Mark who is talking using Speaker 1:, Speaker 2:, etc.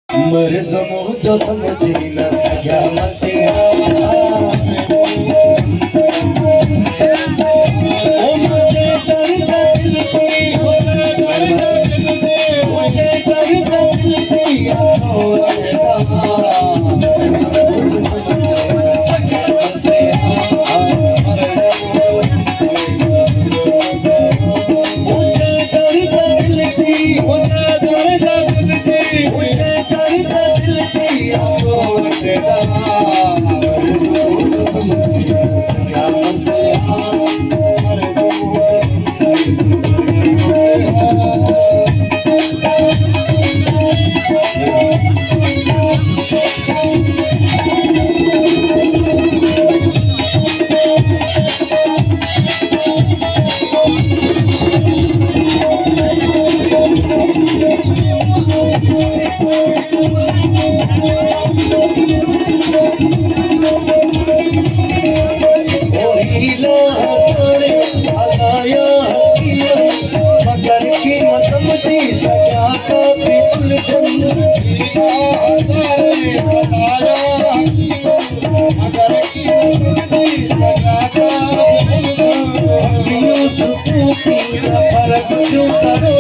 Speaker 1: मर्ज मुझो समझी न सघिया मसीहा ओ मुझे दर्द दिल थी मुझे दर्द दिल थी मुझे दर्द दिल थी मगर की न समझी सजा का बिल्कुल मगर की न समझी सजा का फर्क जो सरो